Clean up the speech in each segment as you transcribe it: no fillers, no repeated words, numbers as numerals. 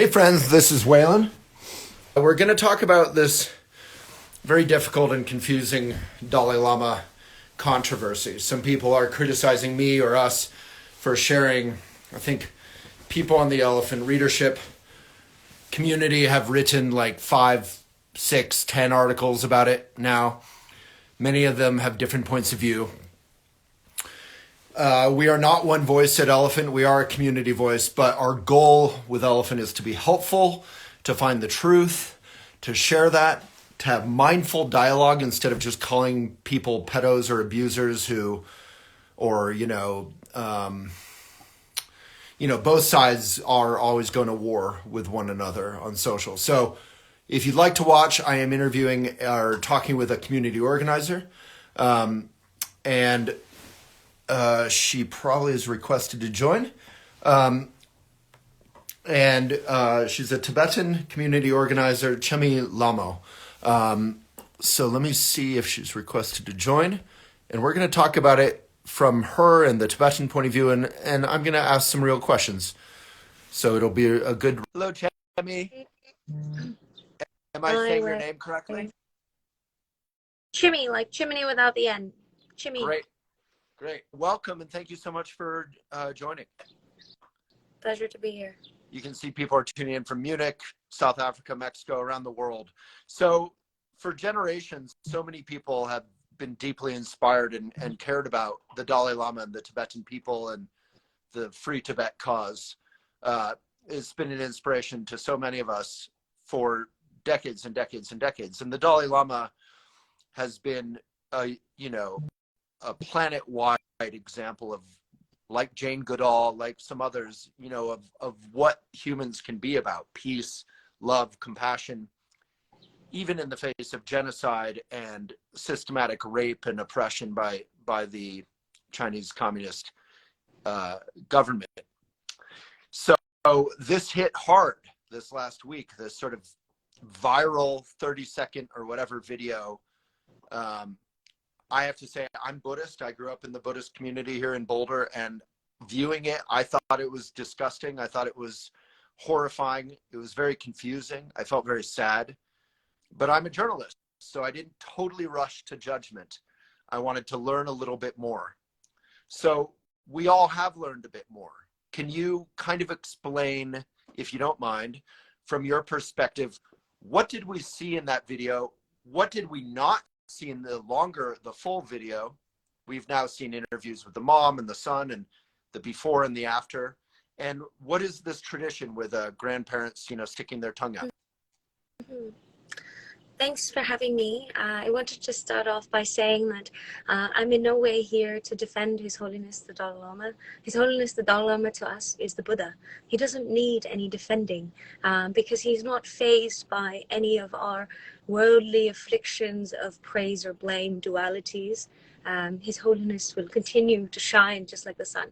Hey friends, this is Waylon. We're going to talk about this very difficult and confusing Dalai Lama controversy. Some people are criticizing me or us for sharing. I think people on the elephant readership community have written like 5, 6, 10 articles about it now. Many of them have different points of view. We are not one voice at Elephant. We are a community voice, but our goal with Elephant is to be helpful, to find the truth, to share that, to have mindful dialogue instead of just calling people pedos or abusers both sides are always going to war with one another on social. So if you'd like to watch, I am interviewing or talking with a community organizer. And she probably is requested to join. She's a Tibetan community organizer, Chemi Lhamo. So let me see if she's requested to join. And we're going to talk about it from her and the Tibetan point of view, and I'm going to ask some real questions. So it'll be a good... Hello, Chemi. Am I saying your name correctly? Chimney, like chimney without the end. Chimney. Great. Welcome, and thank you so much for joining. Pleasure to be here. You can see people are tuning in from Munich, South Africa, Mexico, around the world. So for generations, so many people have been deeply inspired and cared about the Dalai Lama and the Tibetan people and the Free Tibet cause. It's been an inspiration to so many of us for decades and decades and decades. And the Dalai Lama has been, a planet-wide example of, like Jane Goodall, like some others, of what humans can be about: peace, love, compassion, even in the face of genocide and systematic rape and oppression by the Chinese Communist government. So this hit hard this last week, this sort of viral 30-second or whatever video. I have to say, I'm Buddhist. I grew up in the Buddhist community here in Boulder, and viewing it, I thought it was disgusting. I thought it was horrifying. It was very confusing. I felt very sad. But I'm a journalist, so I didn't totally rush to judgment. I wanted to learn a little bit more. So we all have learned a bit more. Can you kind of explain, if you don't mind, from your perspective, what did we see in that video? What did we not see in the full video? We've now seen interviews with the mom and the son and the before and the after. And what is this tradition with grandparents, sticking their tongue out? Mm-hmm. Thanks for having me. I wanted to start off by saying that I'm in no way here to defend His Holiness the Dalai Lama. His Holiness the Dalai Lama to us is the Buddha. He doesn't need any defending because he's not fazed by any of our worldly afflictions of praise or blame dualities. His Holiness will continue to shine just like the sun.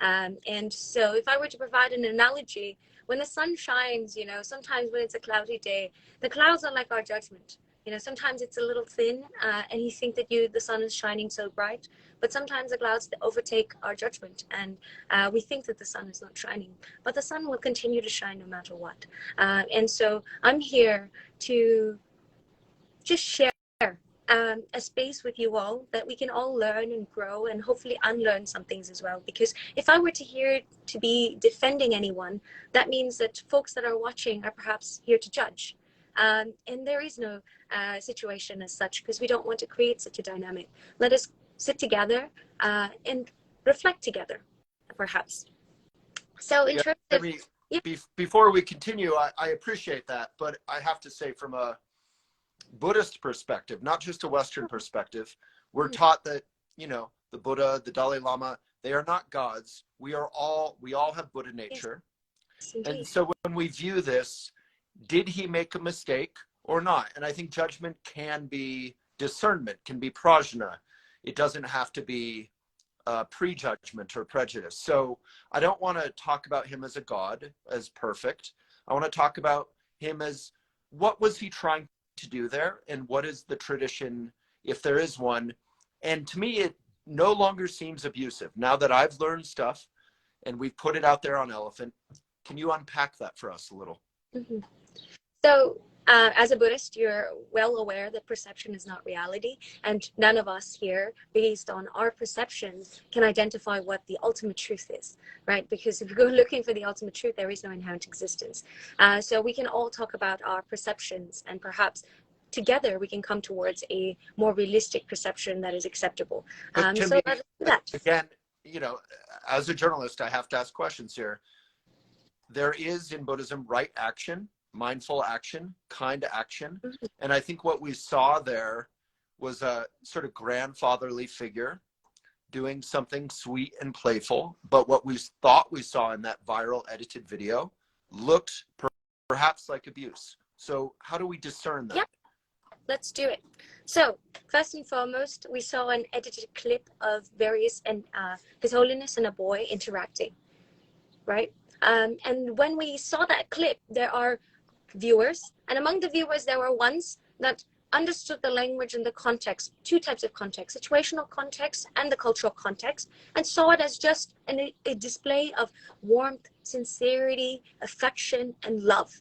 And so if I were to provide an analogy, when the sun shines, sometimes when it's a cloudy day, the clouds are like our judgment. Sometimes it's a little thin and you think that the sun is shining so bright, but sometimes the clouds overtake our judgment and we think that the sun is not shining, but the sun will continue to shine no matter what. And so I'm here to just share a space with you all that we can all learn and grow and hopefully unlearn some things as well. Because if I were to be defending anyone, that means that folks that are watching are perhaps here to judge. And there is no situation as such, because we don't want to create such a dynamic. Let us sit together and reflect together, perhaps. So in terms of... Before we continue, I appreciate that, but I have to say, from a Buddhist perspective, not just a Western perspective, we're taught that, the Buddha, the Dalai Lama, they are not gods. We all have Buddha nature. Yes, and so when we view this, did he make a mistake or not? And I think judgment can be discernment, can be prajna. It doesn't have to be prejudgment or prejudice. So I don't want to talk about him as a god, as perfect. I want to talk about him as, what was he trying to do there, and what is the tradition, if there is one? And to me, it no longer seems abusive. Now that I've learned stuff and we've put it out there on Elephant, Can you unpack that for us a little? Mm-hmm. So, as a Buddhist, you're well aware that perception is not reality, and none of us here, based on our perceptions, can identify what the ultimate truth is, right? Because if you go looking for the ultimate truth, there is no inherent existence. So we can all talk about our perceptions, and perhaps together we can come towards a more realistic perception that is acceptable. But So let's do that. again, as a journalist, I have to ask questions here. There is in Buddhism right action, mindful action, kind action. Mm-hmm. And I think what we saw there was a sort of grandfatherly figure doing something sweet and playful. But what we thought we saw in that viral edited video looked perhaps like abuse. So how do we discern that? Yep. Let's do it. So first and foremost, we saw an edited clip of various and His Holiness and a boy interacting, right? And when we saw that clip, there are viewers, and among the viewers, there were ones that understood the language and the context, two types of context, situational context and the cultural context, and saw it as just a display of warmth, sincerity, affection, and love.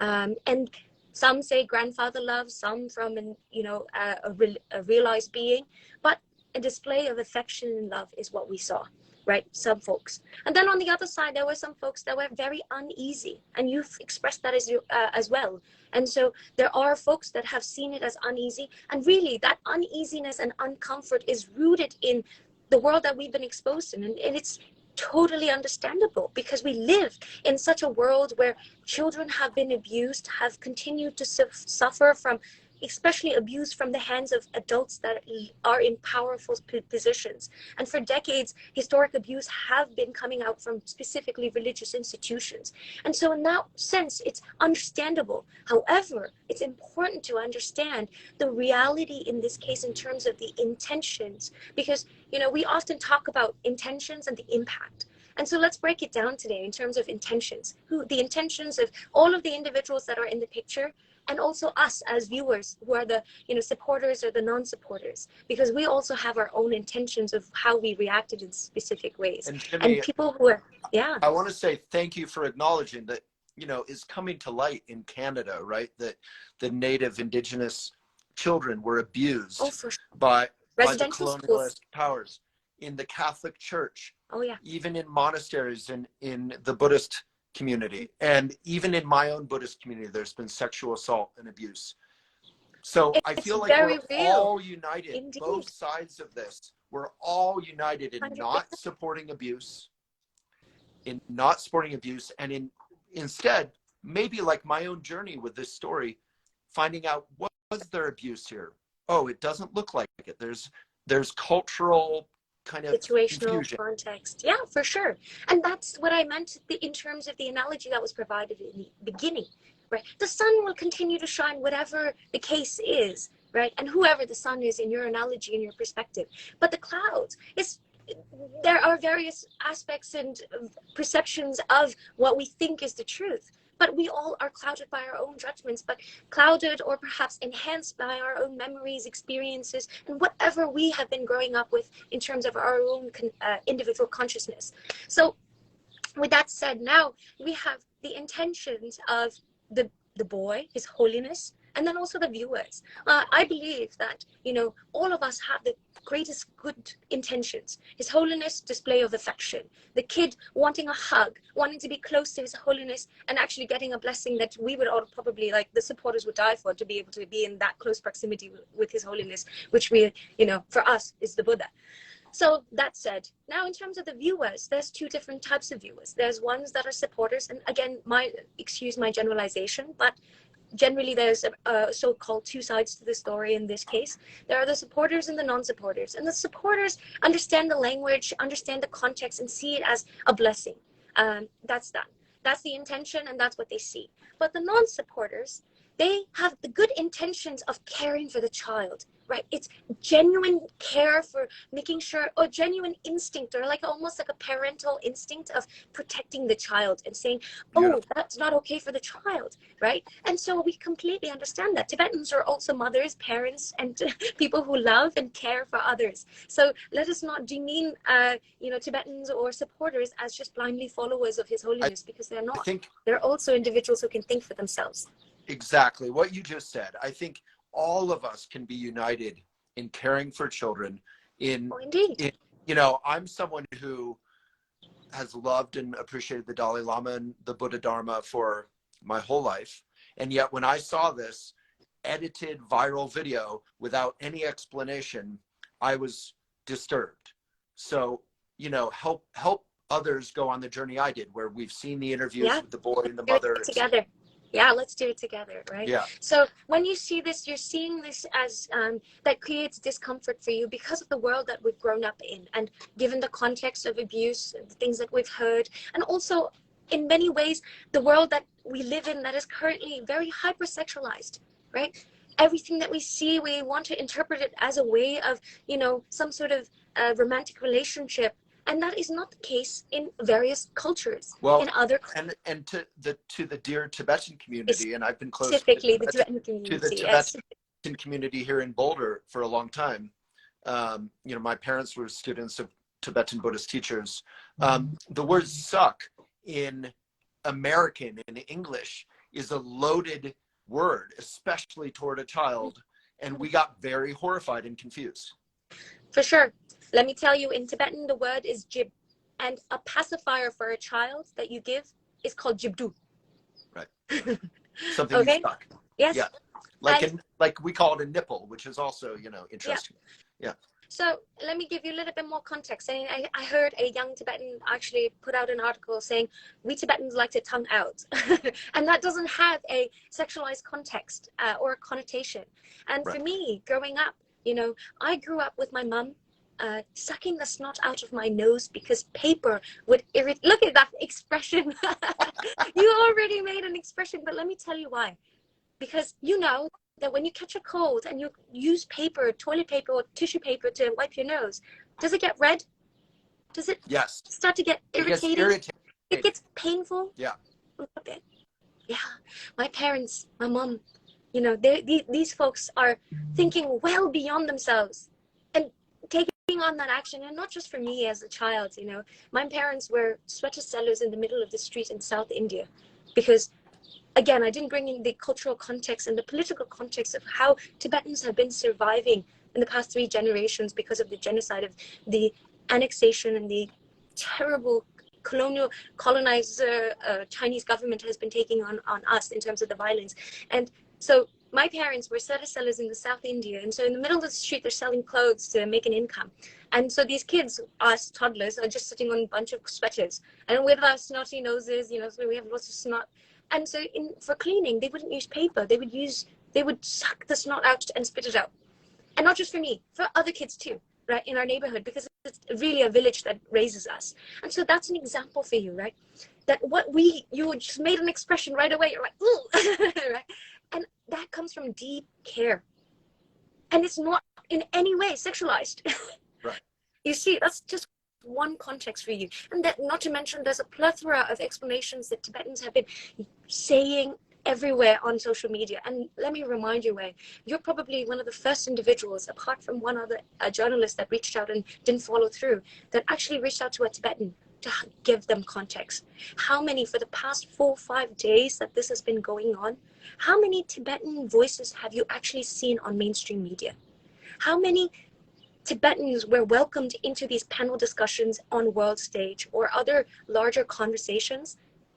And some say grandfather love, some from a realized being, but a display of affection and love is what we saw, right? Some folks. And then on the other side, there were some folks that were very uneasy, and you've expressed that as well. And so there are folks that have seen it as uneasy, and really that uneasiness and uncomfort is rooted in the world that we've been exposed to, and it's totally understandable, because we live in such a world where children have been abused, have continued to suffer from, especially abuse from the hands of adults that are in powerful positions. And for decades, historic abuse have been coming out from specifically religious institutions. And so in that sense, it's understandable. However, it's important to understand the reality in this case in terms of the intentions, because, we often talk about intentions and the impact. And so let's break it down today in terms of intentions. The intentions of all of the individuals that are in the picture, and also us as viewers who are the supporters or the non-supporters, because we also have our own intentions of how we reacted in specific ways. And Chemi, and people who are, I want to say thank you for acknowledging that, is coming to light in Canada, right? That the native indigenous children were abused by the colonialist powers in the Catholic Church. Oh yeah. Even in monasteries in the Buddhist community, and even in my own Buddhist community, there's been sexual assault and abuse. So I feel like we're all united. Indeed. Both sides of this, we're all united in 100%. Not supporting abuse, and instead, maybe like my own journey with this story, finding out what was there abuse here. Oh, it doesn't look like it. There's cultural kind of situational confusion. Context. Yeah, for sure. And that's what I meant in terms of the analogy that was provided in the beginning, right? The sun will continue to shine whatever the case is, right? And whoever the sun is in your analogy, in your perspective. But the clouds, there are various aspects and perceptions of what we think is the truth. But we all are clouded by our own judgments, but clouded or perhaps enhanced by our own memories, experiences, and whatever we have been growing up with in terms of our own individual consciousness. So with that said, now we have the intentions of the boy, His Holiness, and then also the viewers. I believe that, all of us have the greatest good intentions. His Holiness, display of affection. The kid wanting a hug, wanting to be close to His Holiness, and actually getting a blessing that we would all probably, the supporters would die for, to be able to be in that close proximity with His Holiness, which we, for us, is the Buddha. So that said, now in terms of the viewers, there's two different types of viewers. There's ones that are supporters, and again, excuse my generalization, but generally there's a so-called two sides to the story in this case. There are the supporters and the non-supporters. And the supporters understand the language, understand the context, and see it as a blessing. That's that. That's the intention, and that's what they see. But the non-supporters, they have the good intentions of caring for the child, right? It's genuine care for making sure, or genuine instinct, or like almost like a parental instinct of protecting the child and saying, oh, Beautiful. that's not okay for the child, right? And so we completely understand that. Tibetans are also mothers, parents, and people who love and care for others. So let us not demean, Tibetans or supporters as just blindly followers of His Holiness, because they're I not. think They're also individuals who can think for themselves. exactly what you just said. I think all of us can be united in caring for children. Oh, indeed. I'm someone who has loved and appreciated the Dalai Lama and the Buddha Dharma for my whole life. And yet when I saw this edited viral video without any explanation, I was disturbed. So, help others go on the journey I did, where we've seen the interviews Yeah. with the boy and the Do mother. it together. Yeah, let's do it together, right? Yeah. So when you see this, you're seeing this as that creates discomfort for you because of the world that we've grown up in, and given the context of abuse, the things that we've heard, and also in many ways the world that we live in that is currently very hypersexualized, right? Everything that we see, we want to interpret it as a way of, some sort of romantic relationship. And that is not the case in various cultures. Well, in other and to the dear Tibetan community, and I've been close specifically the Tibetan community, to the yes. Tibetan community here in Boulder for a long time. My parents were students of Tibetan Buddhist teachers. The word suck in American, in English, is a loaded word, especially toward a child. And we got very horrified and confused. For sure. Let me tell you, in Tibetan, the word is jib. And a pacifier for a child that you give is called jibdu. Right. Something Okay? you suck. Yes. Yeah. Like we call it a nipple, which is also, interesting. Yeah. So let me give you a little bit more context. I heard a young Tibetan actually put out an article saying, we Tibetans like to tongue out. And that doesn't have a sexualized context or a connotation. And Right. for me, growing up, I grew up with my mom sucking the snot out of my nose because paper would irritate. Look at that expression. You already made an expression, but let me tell you why. Because that when you catch a cold and you use paper, toilet paper or tissue paper to wipe your nose, does it get red? Does it Yes. start to get irritating? It gets irritating. It gets painful? Yeah. A little bit. Yeah. My parents, my mom, these folks are thinking well beyond themselves and taking on that action. And not just for me as a child, my parents were sweater sellers in the middle of the street in South India because, again, I didn't bring in the cultural context and the political context of how Tibetans have been surviving in the past 3 generations because of the genocide of the annexation and the terrible colonizer Chinese government has been taking on us in terms of the violence. And so my parents were sweater sellers in the South India. And so in the middle of the street, they're selling clothes to make an income. And so these kids, us toddlers, are just sitting on a bunch of sweaters. And with our snotty noses, so we have lots of snot. And so for cleaning, they wouldn't use paper. They would suck the snot out and spit it out. And not just for me, for other kids too, right, in our neighborhood, because it's really a village that raises us. And so that's an example for you, right? That you just made an expression right away. You're like, ooh, right? And that comes from deep care. And it's not in any way sexualized. Right. You see, that's just one context for you. And that, not to mention, there's a plethora of explanations that Tibetans have been saying everywhere on social media. And let me remind you, Wei, you're probably one of the first individuals, apart from one other journalist that reached out and didn't follow through, that actually reached out to a Tibetan to give them context. How many, for the past 4 or 5 days that this has been going on, how many Tibetan voices have you actually seen on mainstream media? How many Tibetans were welcomed into these panel discussions on world stage or other larger conversations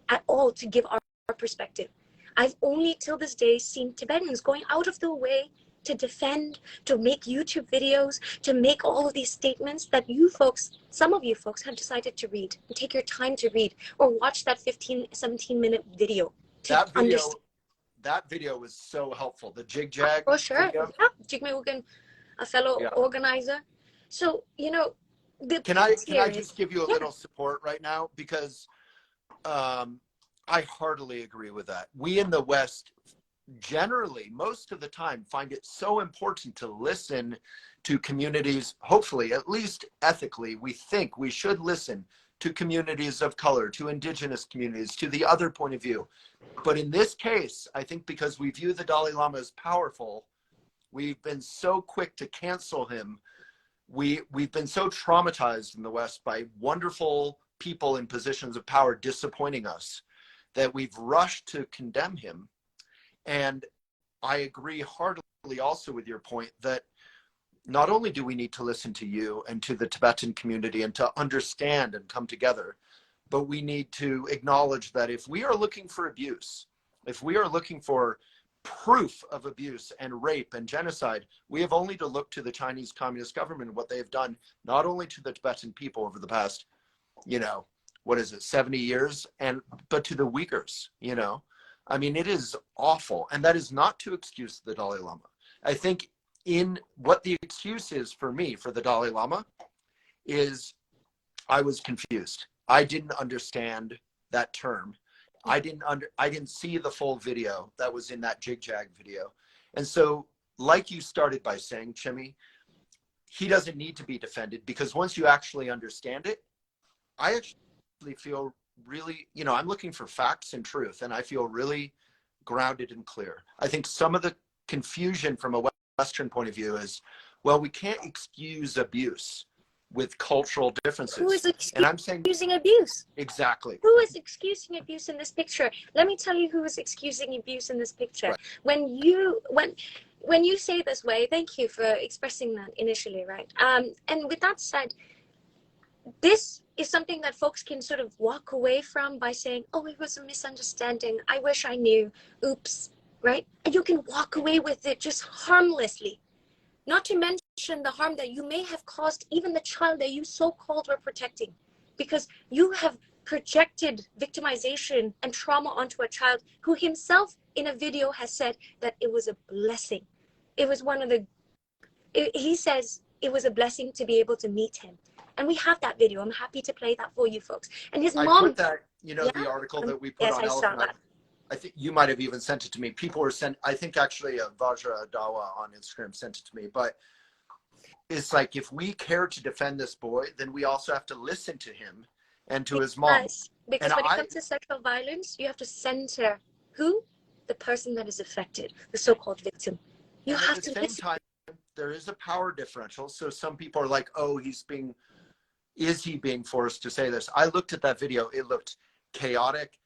at all to give our perspective? I've only till this day seen Tibetans going out of their way to defend, to make YouTube videos, to make all of these statements that you folks, some of you folks, have decided to read and take your time to read or watch that 17-minute video. That video was so helpful. The Jig Jag. For sure. Video. Yeah. Jigme Wogan, a fellow organizer. So, can I just give you a little support right now? Because I heartily agree with that. We in the West generally, most of the time, find it so important to listen to communities. Hopefully, at least ethically, we think we should listen to communities of color, to indigenous communities, to the other point of view. But in this case, I think because we view the Dalai Lama as powerful, we've been so quick to cancel him. We've been so traumatized in the West by wonderful people in positions of power disappointing us that we've rushed to condemn him. And I agree heartily also with your point that not only do we need to listen to you and to the Tibetan community and to understand and come together, but we need to acknowledge that if we are looking for abuse, if we are looking for proof of abuse and rape and genocide, we have only to look to the Chinese Communist government and what they have done, not only to the Tibetan people over the past, 70 years, but to the Uyghurs, I mean, it is awful. And that is not to excuse the Dalai Lama. I think in what the excuse is for me, for the Dalai Lama, is I was confused. I didn't understand that term. I didn't see the full video that was in that jig-jag video. And so, like you started by saying, Chemi, he doesn't need to be defended, because once you actually understand it, I actually feel really, I'm looking for facts and truth, and I feel really grounded and clear. I think some of the confusion from a Western point of view is, well, we can't excuse abuse with cultural differences. Who is and I'm saying excusing abuse? Exactly. Who is excusing abuse in this picture? Let me tell you who is excusing abuse in this picture. Right. When you say this way, thank you for expressing that initially, right? And with that said, this is something that folks can sort of walk away from by saying, oh, it was a misunderstanding. I wish I knew. Oops, right? And you can walk away with it just harmlessly. Not to mention the harm that you may have caused even the child that you so-called were protecting, because you have projected victimization and trauma onto a child who himself in a video has said that it was a blessing. It was he says it was a blessing to be able to meet him. And we have that video. I'm happy to play that for you folks. And his mom. I put that, the article that we put on Elephant. I think you might have even sent it to me. People were I think actually Vajra Dawa on Instagram sent it to me. But it's like, if we care to defend this boy, then we also have to listen to him and to his mom. Yes, because when it comes to sexual violence, you have to center who? The person that is affected, the so-called victim. You have to listen. At the same time, there is a power differential. So some people are like, oh, is he being forced to say this? I looked at that video. It looked chaotic.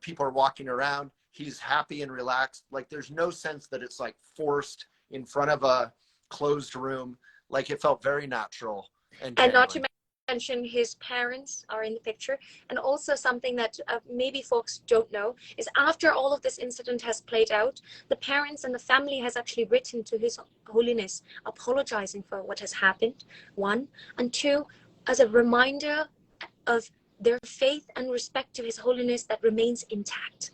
People are walking around. He's happy and relaxed. Like, there's no sense that it's like forced in front of a closed room. Like, it felt very natural. And not to mention, his parents are in the picture. And also something that maybe folks don't know is, after all of this incident has played out, the parents and the family has actually written to His Holiness apologizing for what has happened, one. And two, as a reminder of their faith and respect to His Holiness that remains intact.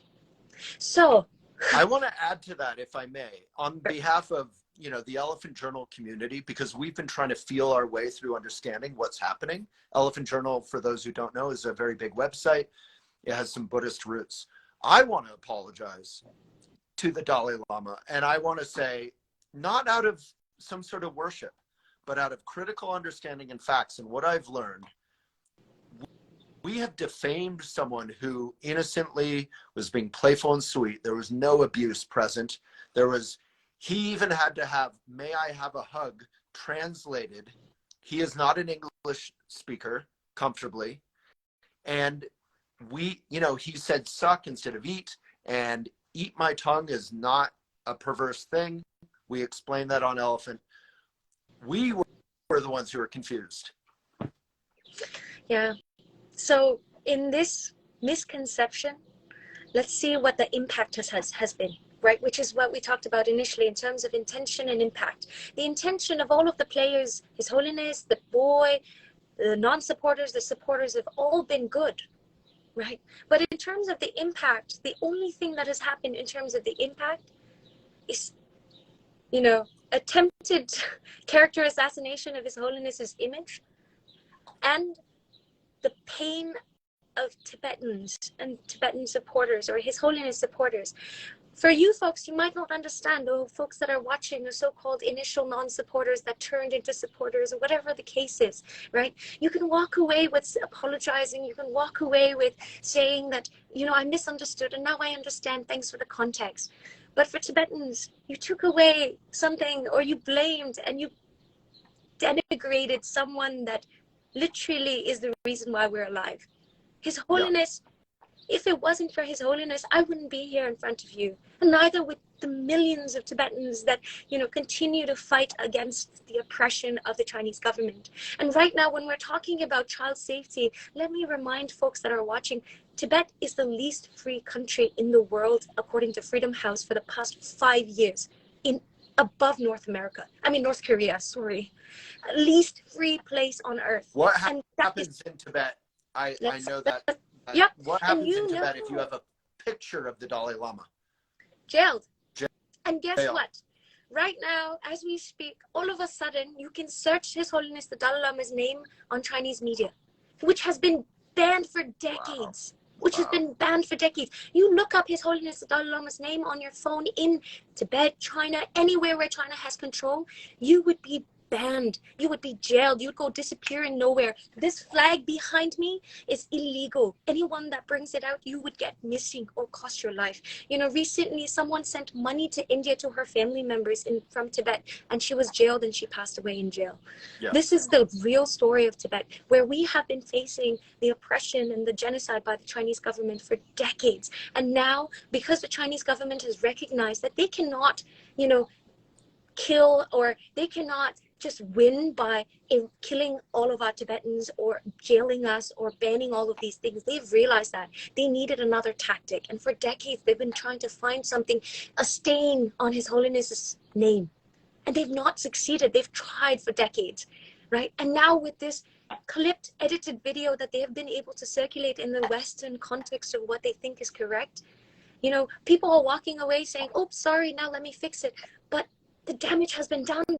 So I want to add to that, if I may, on behalf of the Elephant Journal community, because we've been trying to feel our way through understanding what's happening. Elephant Journal, for those who don't know, is a very big website. It has some Buddhist roots. I want to apologize to the Dalai Lama, and I want to say, not out of some sort of worship, but out of critical understanding and facts. And what I've learned, we have defamed someone who innocently was being playful and sweet. There was no abuse present. He even had to have, "May I have a hug," translated. He is not an English speaker comfortably. And he said suck instead of eat, and eat my tongue is not a perverse thing. We explained that on Elephant. We were the ones who were confused. Yeah. So in this misconception, let's see what the impact has been, right? Which is what we talked about initially in terms of intention and impact. The intention of all of the players, His Holiness, the boy, the non-supporters, the supporters, have all been good, right? But in terms of the impact, the only thing that has happened in terms of the impact is, attempted character assassination of His Holiness's image, and the pain of Tibetans and Tibetan supporters, or His Holiness supporters. For you folks, you might not understand, or folks that are watching, the so-called initial non-supporters that turned into supporters, or whatever the case is, right? You can walk away with apologizing. You can walk away with saying that, you know, I misunderstood and now I understand. Thanks for the context. But for Tibetans, you took away something, or you blamed and you denigrated someone that literally is the reason why we're alive. His Holiness, if it wasn't for His Holiness, I wouldn't be here in front of you. And neither would the millions of Tibetans that, you know, continue to fight against the oppression of the Chinese government. And right now, when we're talking about child safety, let me remind folks that are watching, Tibet is the least free country in the world, according to Freedom House, for the past 5 years, in above North Korea, sorry. Least free place on earth. What happens in Tibet? I know that. Yeah. What happens in Tibet if you have a picture of the Dalai Lama? Jailed. And guess what? Right now, as we speak, all of a sudden, you can search His Holiness the Dalai Lama's name on Chinese media, which has been banned for decades. Has been banned for decades. You look up His Holiness the Dalai Lama's name on your phone in Tibet, China, anywhere where China has control, you would be banned. You would be jailed. You'd go disappearing nowhere. This flag behind me is illegal. Anyone that brings it out, you would get missing or cost your life. You know, recently someone sent money to India to her family members from Tibet, and she was jailed and she passed away in jail. Yeah. This is the real story of Tibet, where we have been facing the oppression and the genocide by the Chinese government for decades. And now, because the Chinese government has recognized that they cannot, you know, kill, or they cannot just win by killing all of our Tibetans or jailing us or banning all of these things. They've realized that they needed another tactic. And for decades, they've been trying to find something, a stain on His Holiness's name. And they've not succeeded. They've tried for decades, right? And now with this clipped, edited video that they have been able to circulate in the Western context of what they think is correct, you know, people are walking away saying, "Oh, sorry, now let me fix it." But the damage has been done.